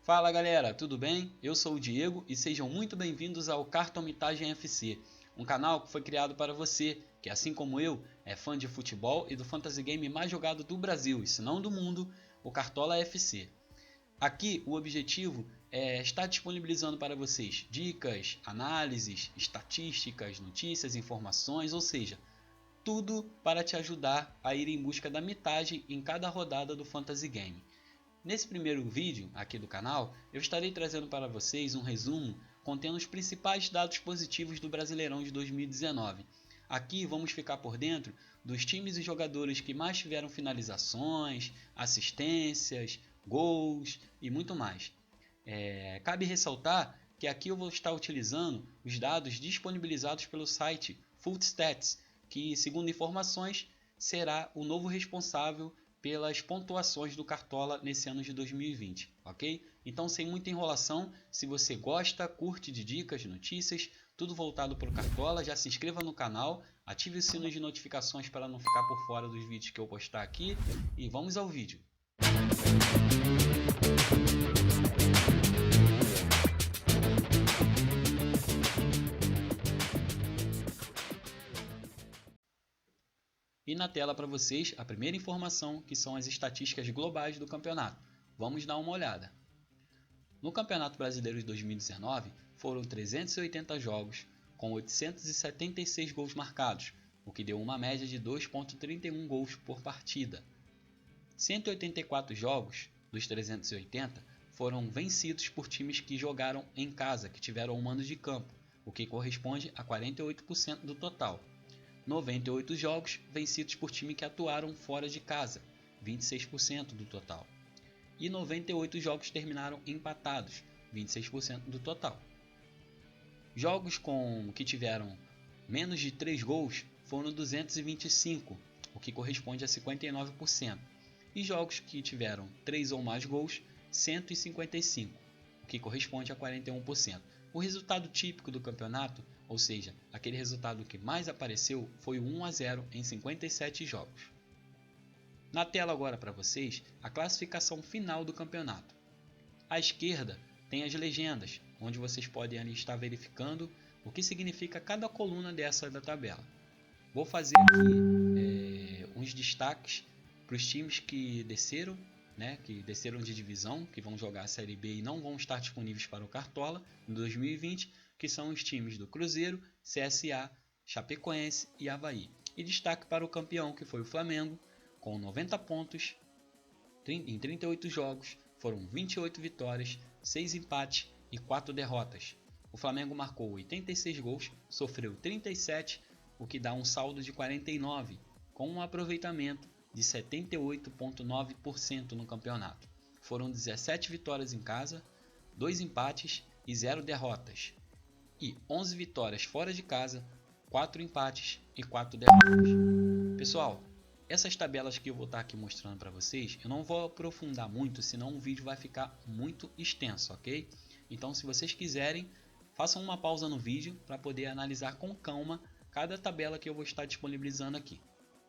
Fala galera, tudo bem? Eu sou o Diego e sejam muito bem-vindos ao Cartomitagem FC, um canal que foi criado para você, que assim como eu, é fã de futebol e do fantasy game mais jogado do Brasil, e se não do mundo, o Cartola FC. Aqui o objetivo é estar disponibilizando para vocês dicas, análises, estatísticas, notícias, informações, ou seja, tudo para te ajudar a ir em busca da mitagem em cada rodada do fantasy game. Nesse primeiro vídeo aqui do canal, eu estarei trazendo para vocês um resumo contendo os principais dados positivos do Brasileirão de 2019. Aqui vamos ficar por dentro dos times e jogadores que mais tiveram finalizações, assistências, gols e muito mais. Cabe ressaltar que aqui eu vou estar utilizando os dados disponibilizados pelo site Fullstats, que, segundo informações, será o novo responsável pelas pontuações do Cartola nesse ano de 2020, ok? Então, sem muita enrolação, se você gosta, curte de dicas, notícias, tudo voltado para o Cartola, já se inscreva no canal, ative o sino de notificações para não ficar por fora dos vídeos que eu postar aqui e vamos ao vídeo. E na tela para vocês a primeira informação, que são as estatísticas globais do campeonato. Vamos dar uma olhada. No Campeonato Brasileiro de 2019 foram 380 jogos com 876 gols marcados, o que deu uma média de 2,31 gols por partida. 184 jogos dos 380 foram vencidos por times que jogaram em casa, que tiveram um mando de campo, o que corresponde a 48% do total. 98 jogos vencidos por times que atuaram fora de casa, 26% do total. E 98 jogos terminaram empatados, 26% do total. Jogos que tiveram menos de 3 gols foram 225, o que corresponde a 59%. E jogos que tiveram 3 ou mais gols, 155, o que corresponde a 41%. O resultado típico do campeonato, ou seja, aquele resultado que mais apareceu, foi o 1-0 em 57 jogos. Na tela agora para vocês, a classificação final do campeonato. À esquerda tem as legendas, onde vocês podem ali estar verificando o que significa cada coluna dessa da tabela. Vou fazer aqui uns destaques para os times que desceram de divisão, que vão jogar a Série B e não vão estar disponíveis para o Cartola em 2020, que são os times do Cruzeiro, CSA, Chapecoense e Avaí. E destaque para o campeão, que foi o Flamengo, com 90 pontos em 38 jogos, foram 28 vitórias, 6 empates e 4 derrotas. O Flamengo marcou 86 gols, sofreu 37, o que dá um saldo de 49, com um aproveitamento de 78,9% no campeonato. Foram 17 vitórias em casa, 2 empates e 0 derrotas. E 11 vitórias fora de casa, 4 empates e 4 derrotas. Pessoal, essas tabelas que eu vou estar aqui mostrando para vocês, eu não vou aprofundar muito, senão o vídeo vai ficar muito extenso, ok? Então, se vocês quiserem, façam uma pausa no vídeo para poder analisar com calma cada tabela que eu vou estar disponibilizando aqui.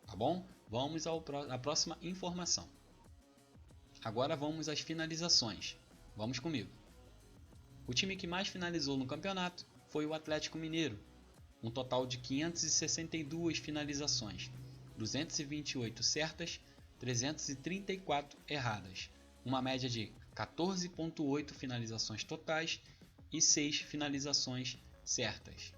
Tá bom? Vamos à próxima informação. Agora vamos às finalizações. Vamos comigo. O time que mais finalizou no campeonato foi o Atlético Mineiro, um total de 562 finalizações, 228 certas, 334 erradas, uma média de 14,8 finalizações totais e 6 finalizações certas.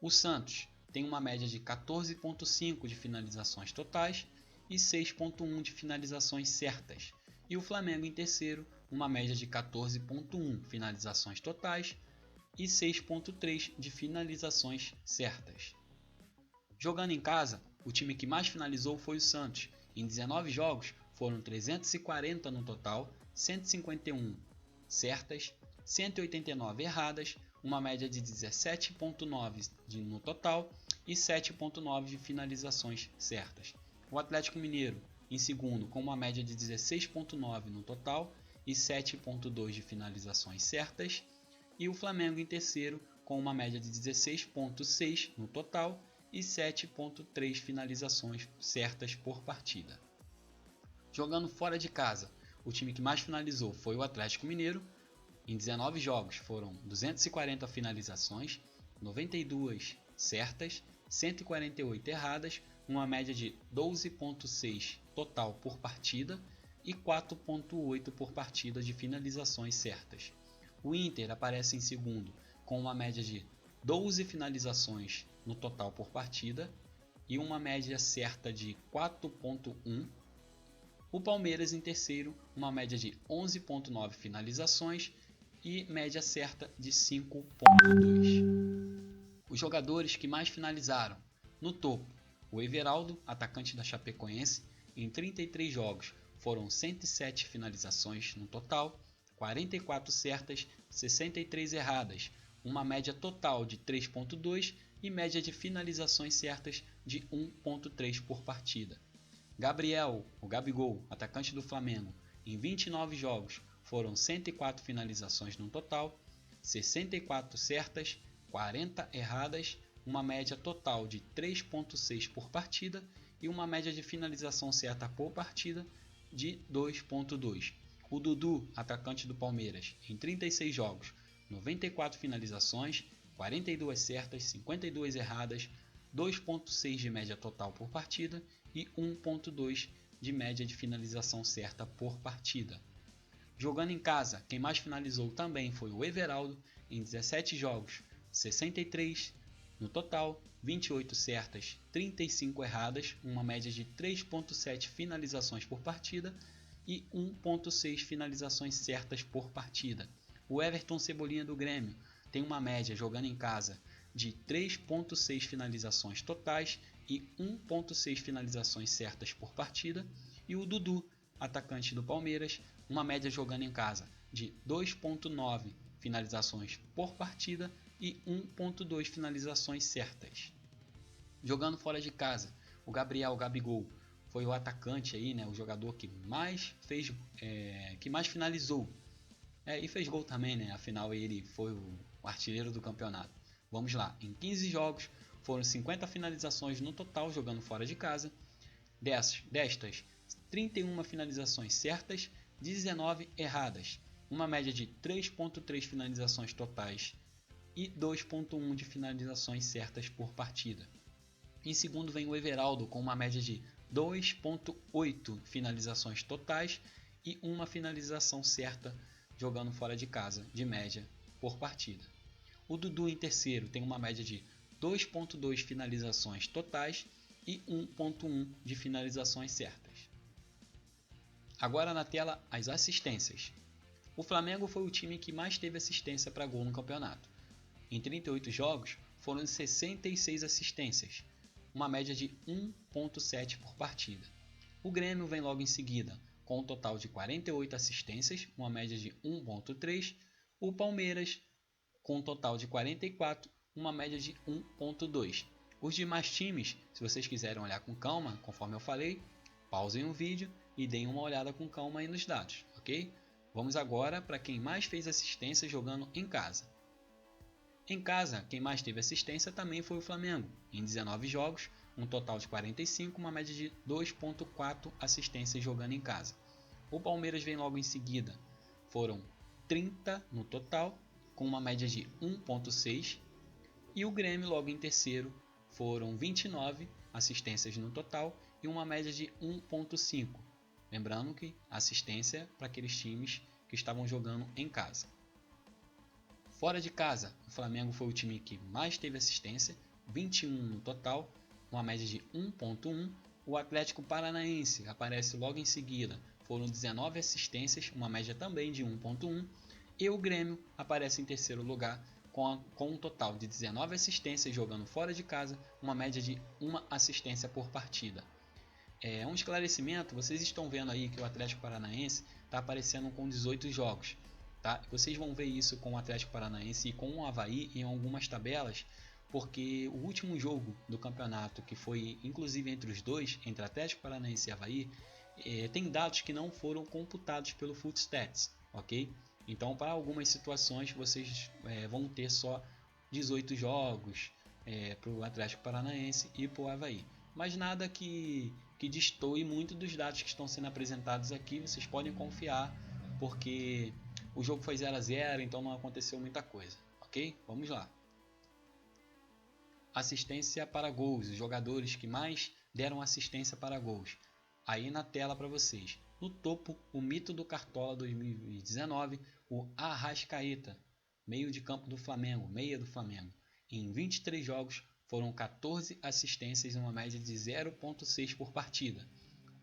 O Santos tem uma média de 14,5 de finalizações totais e 6,1 de finalizações certas. E o Flamengo em terceiro, uma média de 14,1 finalizações totais e 6,3 de finalizações certas. Jogando em casa, o time que mais finalizou foi o Santos. Em 19 jogos foram 340 no total, 151 certas, 189 erradas, uma média de 17,9 no total e 7,9 de finalizações certas. O Atlético Mineiro em segundo, com uma média de 16,9 no total e 7,2 de finalizações certas, e o Flamengo em terceiro, com uma média de 16,6 no total e 7,3 finalizações certas por partida. Jogando fora de casa, o time que mais finalizou foi o Atlético Mineiro, Em 19 jogos foram 240 finalizações, 92 certas, 148 erradas, uma média de 12,6 total por partida e 4,8 por partida de finalizações certas. O Inter aparece em segundo com uma média de 12 finalizações no total por partida e uma média certa de 4,1. O Palmeiras em terceiro, uma média de 11,9 finalizações e média certa de 5,2. Os jogadores que mais finalizaram: no topo, o Everaldo, atacante da Chapecoense, em 33 jogos foram 107 finalizações no total, 44 certas, 63 erradas, uma média total de 3,2 e média de finalizações certas de 1,3 por partida. Gabriel, o Gabigol, atacante do Flamengo, em 29 jogos foram 104 finalizações no total, 64 certas, 40 erradas, uma média total de 3,6 por partida e uma média de finalização certa por partida de 2,2. O Dudu, atacante do Palmeiras, em 36 jogos, 94 finalizações, 42 certas, 52 erradas, 2,6 de média total por partida e 1,2 de média de finalização certa por partida. Jogando em casa, quem mais finalizou também foi o Everaldo, em 17 jogos, 63 no total, 28 certas, 35 erradas, uma média de 3,7 finalizações por partida e 1,6 finalizações certas por partida. O Everton Cebolinha do Grêmio tem uma média, jogando em casa, de 3,6 finalizações totais e 1,6 finalizações certas por partida. E o Dudu, atacante do Palmeiras, uma média jogando em casa de 2,9 finalizações por partida e 1,2 finalizações certas. Jogando fora de casa, o Gabigol foi o atacante aí, né, o jogador que mais finalizou, e fez gol também, né? Afinal ele foi o artilheiro do campeonato. Vamos lá, em 15 jogos foram 50 finalizações no total jogando fora de casa. Destas, 31 finalizações certas, 19 erradas, uma média de 3,3 finalizações totais e 2,1 de finalizações certas por partida. Em segundo vem o Everaldo com uma média de 2,8 finalizações totais e uma finalização certa jogando fora de casa, de média por partida. O Dudu em terceiro tem uma média de 2,2 finalizações totais e 1,1 de finalizações certas. Agora na tela as assistências. O Flamengo foi o time que mais teve assistência para gol no campeonato. Em 38 jogos foram 66 assistências, uma média de 1,7 por partida. O Grêmio vem logo em seguida, com um total de 48 assistências, uma média de 1,3. O Palmeiras, com um total de 44, uma média de 1,2. Os demais times, se vocês quiserem olhar com calma, conforme eu falei, pausem o vídeo e deem uma olhada com calma aí nos dados, ok? Vamos agora para quem mais fez assistência jogando em casa. Em casa, quem mais teve assistência também foi o Flamengo. Em 19 jogos, um total de 45, uma média de 2,4 assistências jogando em casa. O Palmeiras vem logo em seguida. Foram 30 no total, com uma média de 1,6. E o Grêmio logo em terceiro. Foram 29 assistências no total e uma média de 1,5. Lembrando que assistência para aqueles times que estavam jogando em casa. Fora de casa, o Flamengo foi o time que mais teve assistência, 21 no total, uma média de 1,1. O Atlético Paranaense aparece logo em seguida, foram 19 assistências, uma média também de 1,1. E o Grêmio aparece em terceiro lugar, com um total de 19 assistências jogando fora de casa, uma média de 1 assistência por partida. Um esclarecimento, vocês estão vendo aí que o Atlético Paranaense está aparecendo com 18 jogos. Tá? Vocês vão ver isso com o Atlético Paranaense e com o Avaí em algumas tabelas, porque o último jogo do campeonato, que foi inclusive entre os dois, entre Atlético Paranaense e Avaí, tem dados que não foram computados pelo Footstats, ok? Então, para algumas situações, vocês vão ter só 18 jogos para o Atlético Paranaense e para o Avaí. Mas nada que destoe muito dos dados que estão sendo apresentados aqui, vocês podem confiar, porque O jogo foi 0 a 0, então não aconteceu muita coisa, ok? Vamos lá. Assistência para gols, os jogadores que mais deram assistência para gols. Aí na tela para vocês. No topo, o mito do Cartola 2019, o Arrascaeta, meio de campo do Flamengo, meia do Flamengo. Em 23 jogos, foram 14 assistências e uma média de 0,6 por partida.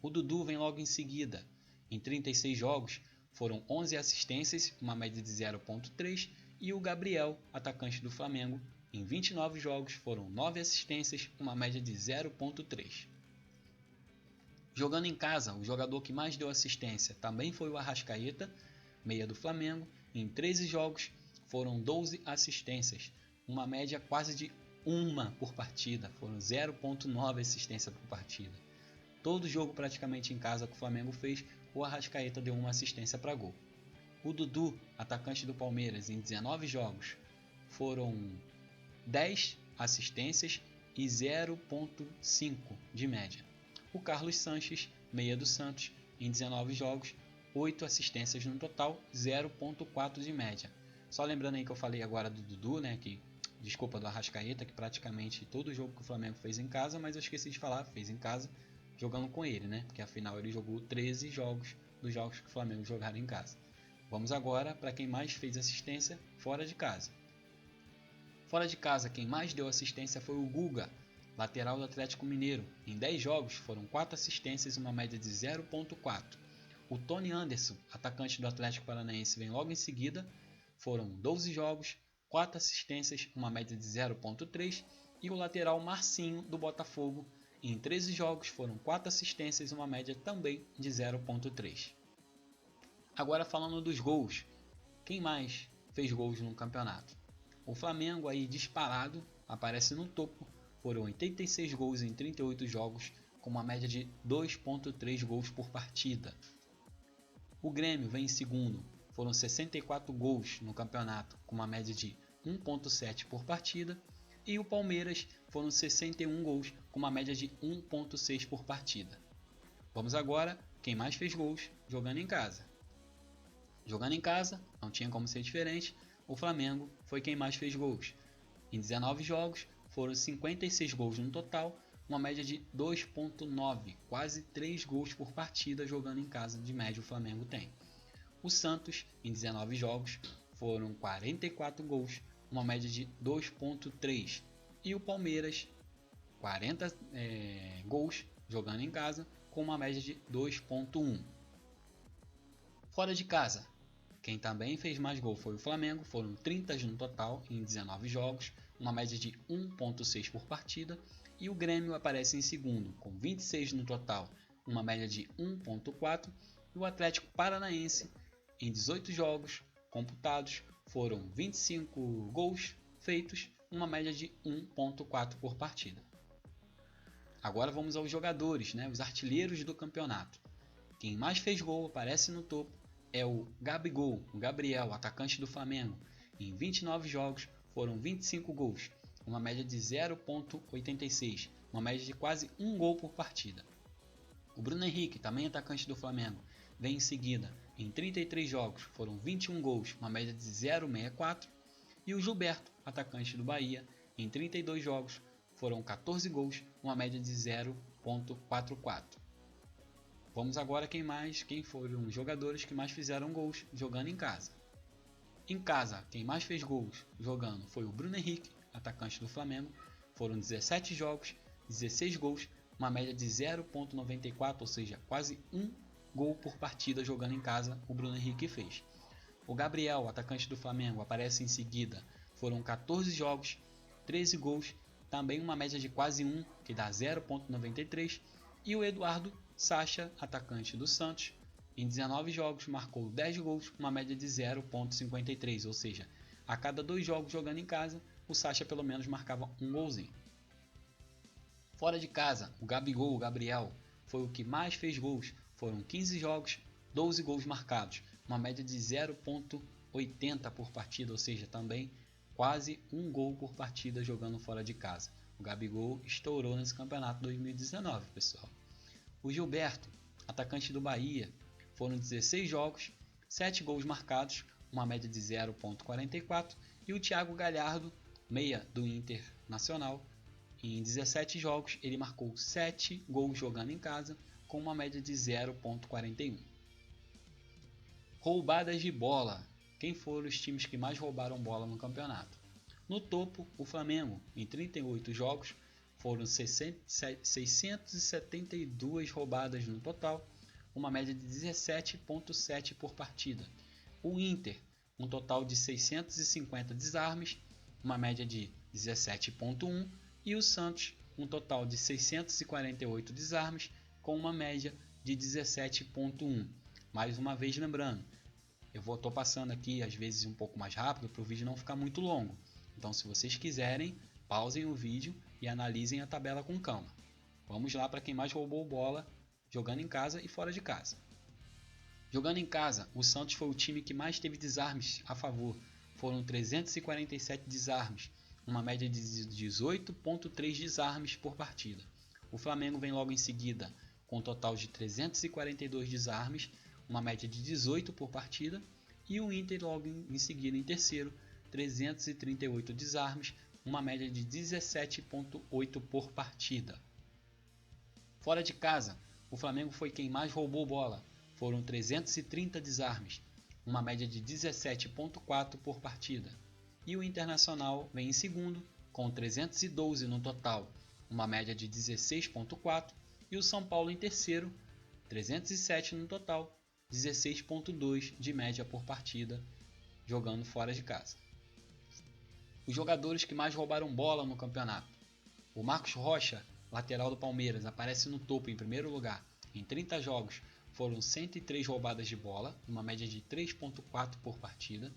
O Dudu vem logo em seguida. Em 36 jogos, foram 11 assistências, uma média de 0,3, e o Gabriel, atacante do Flamengo, em 29 jogos, foram 9 assistências, uma média de 0,3. Jogando em casa, o jogador que mais deu assistência também foi o Arrascaeta, meia do Flamengo. Em 13 jogos, foram 12 assistências, uma média quase de uma por partida, foram 0,9 assistência por partida. Todo jogo praticamente em casa que o Flamengo fez, o Arrascaeta deu uma assistência para gol. O Dudu, atacante do Palmeiras, em 19 jogos, foram 10 assistências e 0,5 de média. O Carlos Sanches, meia do Santos, em 19 jogos, 8 assistências no total, 0,4 de média. Só lembrando aí que eu falei agora do Dudu, né, do Arrascaeta, que praticamente todo jogo que o Flamengo fez em casa, mas eu esqueci de falar, fez em casa, jogando com ele, né, porque afinal ele jogou 13 jogos dos jogos que o Flamengo jogaram em casa. Vamos agora para quem mais fez assistência fora de casa. Fora de casa, quem mais deu assistência foi o Guga, lateral do Atlético Mineiro. Em 10 jogos, foram 4 assistências e uma média de 0,4. O Tony Anderson, atacante do Atlético Paranaense, vem logo em seguida. Foram 12 jogos, 4 assistências, uma média de 0,3. E o lateral Marcinho, do Botafogo. Em 13 jogos, foram 4 assistências e uma média também de 0,3. Agora falando dos gols. Quem mais fez gols no campeonato? O Flamengo aí disparado, aparece no topo, foram 86 gols em 38 jogos, com uma média de 2,3 gols por partida. O Grêmio vem em segundo, foram 64 gols no campeonato, com uma média de 1,7 por partida. E o Palmeiras foram 61 gols, com uma média de 1,6 por partida. Vamos agora, quem mais fez gols jogando em casa. Jogando em casa, não tinha como ser diferente, o Flamengo foi quem mais fez gols. Em 19 jogos, foram 56 gols no total, uma média de 2,9, quase 3 gols por partida jogando em casa de média o Flamengo tem. O Santos, em 19 jogos, foram 44 gols, uma média de 2,3. E o Palmeiras, 40 gols jogando em casa, com uma média de 2,1. Fora de casa, quem também fez mais gol foi o Flamengo, foram 30 no total em 19 jogos, uma média de 1,6 por partida, e o Grêmio aparece em segundo, com 26 no total, uma média de 1,4, e o Atlético Paranaense, em 18 jogos computados, foram 25 gols feitos, uma média de 1,4 por partida. Agora vamos aos jogadores, os artilheiros do campeonato. Quem mais fez gol aparece no topo, é o Gabigol, o Gabriel, atacante do Flamengo. Em 29 jogos, foram 25 gols, uma média de 0,86, uma média de quase 1 gol por partida. O Bruno Henrique, também atacante do Flamengo, vem em seguida. Em 33 jogos, foram 21 gols, uma média de 0,64. E o Gilberto, atacante do Bahia, em 32 jogos, foram 14 gols, uma média de 0,44. Vamos agora quem foram os jogadores que mais fizeram gols jogando em casa. Em casa, quem mais fez gols jogando foi o Bruno Henrique, atacante do Flamengo. Foram 17 jogos, 16 gols, uma média de 0,94, ou seja, quase 1 gol por partida jogando em casa o Bruno Henrique fez. O Gabriel, atacante do Flamengo, aparece em seguida. Foram 14 jogos, 13 gols, também uma média de quase 1, que dá 0,93. E o Eduardo Sacha, atacante do Santos, em 19 jogos marcou 10 gols, uma média de 0,53, ou seja, a cada 2 jogos jogando em casa, o Sacha pelo menos marcava um golzinho. Fora de casa, o Gabigol, o Gabriel, foi o que mais fez gols, foram 15 jogos, 12 gols marcados, uma média de 0,80 por partida, ou seja, também quase 1 gol por partida jogando fora de casa. O Gabigol estourou nesse campeonato 2019, pessoal. O Gilberto, atacante do Bahia, foram 16 jogos, 7 gols marcados, uma média de 0,44, e o Thiago Galhardo, meia do Internacional, em 17 jogos ele marcou 7 gols jogando em casa, com uma média de 0,41. Roubadas de bola. Quem foram os times que mais roubaram bola no campeonato? No topo, o Flamengo, em 38 jogos, foram 672 roubadas no total, uma média de 17,7 por partida. O Inter, um total de 650 desarmes, uma média de 17,1, e o Santos, um total de 648 desarmes, com uma média de 17,1. Mais uma vez lembrando, eu estou passando aqui às vezes um pouco mais rápido para o vídeo não ficar muito longo. Então, se vocês quiserem, pausem o vídeo e analisem a tabela com calma. Vamos lá para quem mais roubou bola jogando em casa e fora de casa. Jogando em casa, o Santos foi o time que mais teve desarmes a favor. Foram 347 desarmes, uma média de 18,3 desarmes por partida. O Flamengo vem logo em seguida, com um total de 342 desarmes, uma média de 18 por partida, e o Inter logo em seguida em terceiro, 338 desarmes, uma média de 17,8 por partida. Fora de casa, o Flamengo foi quem mais roubou bola, foram 330 desarmes, uma média de 17,4 por partida. E o Internacional vem em segundo, com 312 no total, uma média de 16,4, e o São Paulo em terceiro, 307 no total, 16,2 de média por partida, jogando fora de casa. Os jogadores que mais roubaram bola no campeonato. O Marcos Rocha, lateral do Palmeiras, aparece no topo em primeiro lugar. Em 30 jogos foram 103 roubadas de bola, uma média de 3,4 por partida.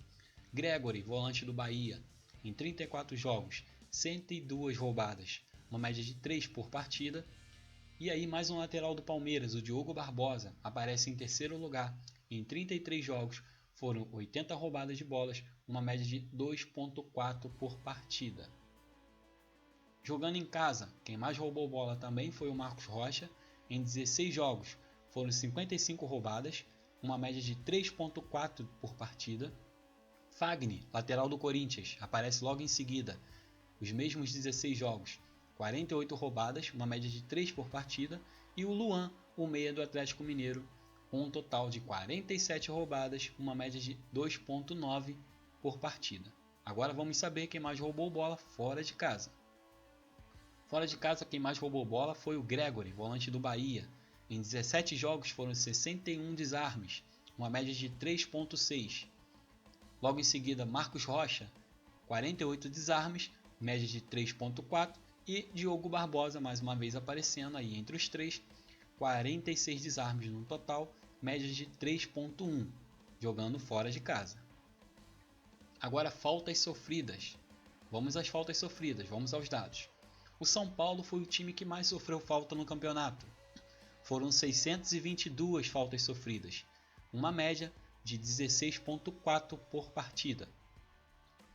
Gregory, volante do Bahia, em 34 jogos, 102 roubadas, uma média de 3 por partida. E aí mais um lateral do Palmeiras, o Diogo Barbosa, aparece em terceiro lugar. Em 33 jogos foram 80 roubadas de bolas, uma média de 2,4 por partida. Jogando em casa, quem mais roubou bola também foi o Marcos Rocha. Em 16 jogos foram 55 roubadas, uma média de 3,4 por partida. Fagner, lateral do Corinthians, aparece logo em seguida. Os mesmos 16 jogos, 48 roubadas, uma média de 3 por partida. E o Luan, o meia do Atlético Mineiro, com um total de 47 roubadas, uma média de 2,9 por partida. Agora vamos saber quem mais roubou bola fora de casa. Fora de casa, quem mais roubou bola foi o Gregory, volante do Bahia. Em 17 jogos foram 61 desarmes, uma média de 3,6. Logo em seguida, Marcos Rocha, 48 desarmes, média de 3,4. E Diogo Barbosa, mais uma vez aparecendo aí entre os três, 46 desarmes no total, média de 3,1, jogando fora de casa. Agora, faltas sofridas. Vamos às faltas sofridas, vamos aos dados. O São Paulo foi o time que mais sofreu falta no campeonato. Foram 622 faltas sofridas, uma média de 16,4 por partida.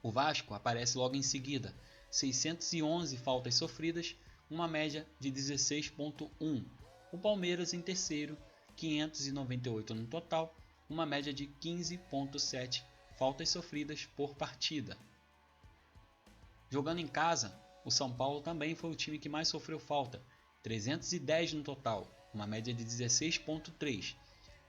O Vasco aparece logo em seguida, 611 faltas sofridas, uma média de 16,1. O Palmeiras em terceiro, 598 no total, uma média de 15,7 faltas sofridas por partida. Jogando em casa, o São Paulo também foi o time que mais sofreu falta, 310 no total, uma média de 16,3.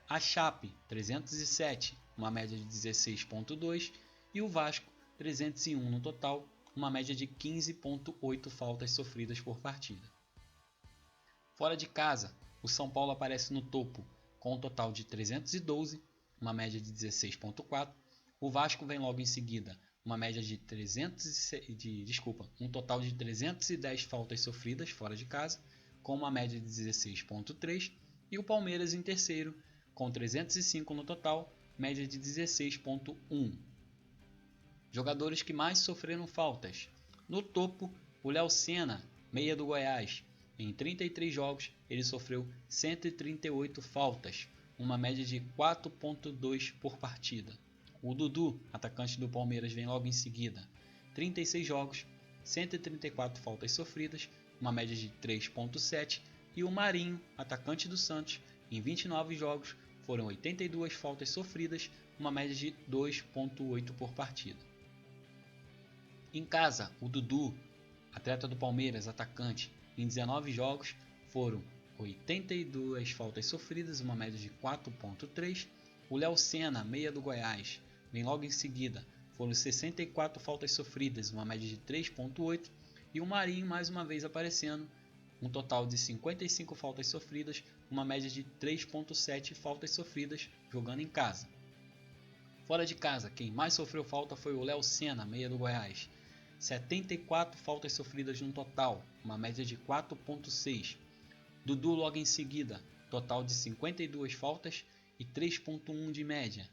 A Chape, 307, uma média de 16,2. E o Vasco, 301 no total, uma média de 15,8 faltas sofridas por partida. Fora de casa, o São Paulo aparece no topo, com um total de 312, uma média de 16,4. O Vasco vem logo em seguida, uma média de um total de 310 faltas sofridas fora de casa, com uma média de 16,3, e o Palmeiras em terceiro, com 305 no total, média de 16,1. Jogadores que mais sofreram faltas. No topo, o Léo Senna, meia do Goiás. Em 33 jogos, ele sofreu 138 faltas, uma média de 4,2 por partida. O Dudu, atacante do Palmeiras, vem logo em seguida. 36 jogos, 134 faltas sofridas, uma média de 3,7. E o Marinho, atacante do Santos, em 29 jogos, foram 82 faltas sofridas, uma média de 2,8 por partida. Em casa, o Dudu, atleta do Palmeiras, atacante, em 19 jogos foram 82 faltas sofridas, uma média de 4,3. O Léo Senna, meia do Goiás, vem logo em seguida, foram 64 faltas sofridas, uma média de 3,8. E o Marinho mais uma vez aparecendo, um total de 55 faltas sofridas, uma média de 3,7 faltas sofridas jogando em casa. Fora de casa, quem mais sofreu falta foi o Léo Senna, meia do Goiás. 74 faltas sofridas no total, uma média de 4,6. Dudu logo em seguida, total de 52 faltas e 3,1 de média.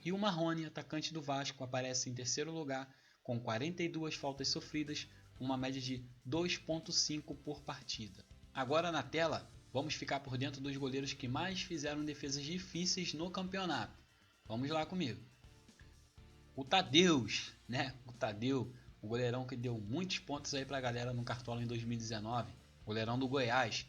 E o Marrone, atacante do Vasco, aparece em terceiro lugar com 42 faltas sofridas, uma média de 2,5 por partida. Agora na tela, vamos ficar por dentro dos goleiros que mais fizeram defesas difíceis no campeonato. Vamos lá comigo. O Tadeu, o goleirão que deu muitos pontos aí pra galera no Cartola em 2019, goleirão do Goiás.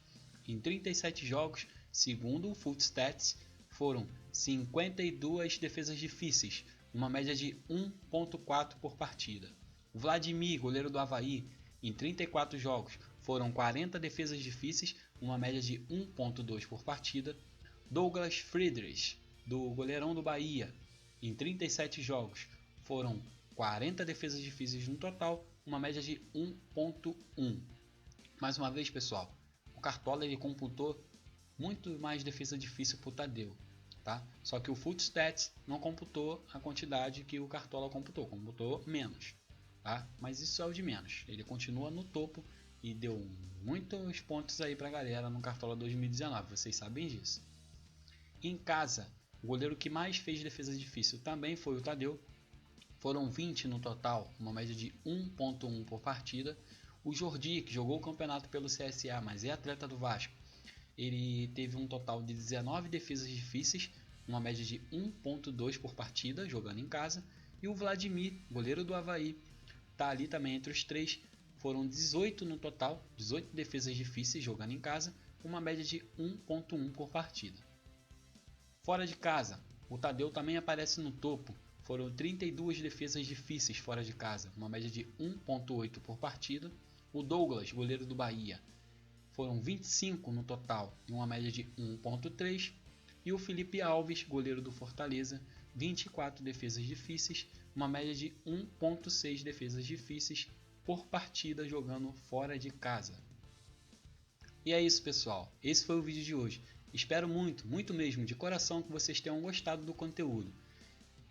Em 37 jogos, segundo o Footstats, foram 52 defesas difíceis, uma média de 1,4 por partida. O Vladimir, goleiro do Avaí, em 34 jogos, foram 40 defesas difíceis, uma média de 1,2 por partida. Douglas Friedrich, do goleirão do Bahia, em 37 jogos, foram 40 defesas difíceis no total, uma média de 1,1. Mais uma vez, pessoal, o Cartola ele computou muito mais defesa difícil para o Tadeu, tá? Só que o Footstats não computou a quantidade que o Cartola computou menos, tá? Mas isso é o de menos. Ele continua no topo e deu muitos pontos aí para a galera no Cartola 2019, vocês sabem disso. Em casa, o goleiro que mais fez defesa difícil também foi o Tadeu. Foram 20 no total, uma média de 1,1 por partida. O Jordi, que jogou o campeonato pelo CSA, mas é atleta do Vasco, ele teve um total de 19 defesas difíceis, uma média de 1,2 por partida, jogando em casa. E o Vladimir, goleiro do Avaí, está ali também entre os três. Foram 18 no total, 18 defesas difíceis, jogando em casa, uma média de 1,1 por partida. Fora de casa, o Tadeu também aparece no topo. Foram 32 defesas difíceis fora de casa, uma média de 1,8 por partida. O Douglas, goleiro do Bahia, foram 25 no total, e uma média de 1,3. E o Felipe Alves, goleiro do Fortaleza, 24 defesas difíceis, uma média de 1,6 defesas difíceis por partida jogando fora de casa. E é isso, pessoal. Esse foi o vídeo de hoje. Espero muito mesmo, de coração, que vocês tenham gostado do conteúdo.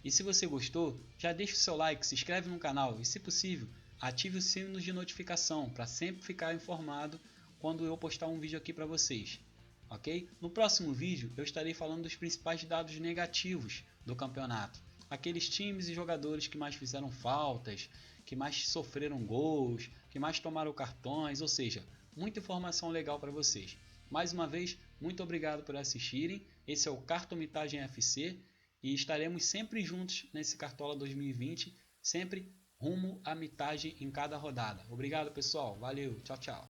E se você gostou, já deixa o seu like, se inscreve no canal e, se possível, ative o sino de notificação para sempre ficar informado quando eu postar um vídeo aqui para vocês, ok? No próximo vídeo eu estarei falando dos principais dados negativos do campeonato, aqueles times e jogadores que mais fizeram faltas, que mais sofreram gols, que mais tomaram cartões, ou seja, muita informação legal para vocês. Mais uma vez, muito obrigado por assistirem, esse é o Cartomitagem FC e estaremos sempre juntos nesse Cartola 2020, sempre rumo à mitagem em cada rodada. Obrigado, pessoal, valeu, tchau, tchau.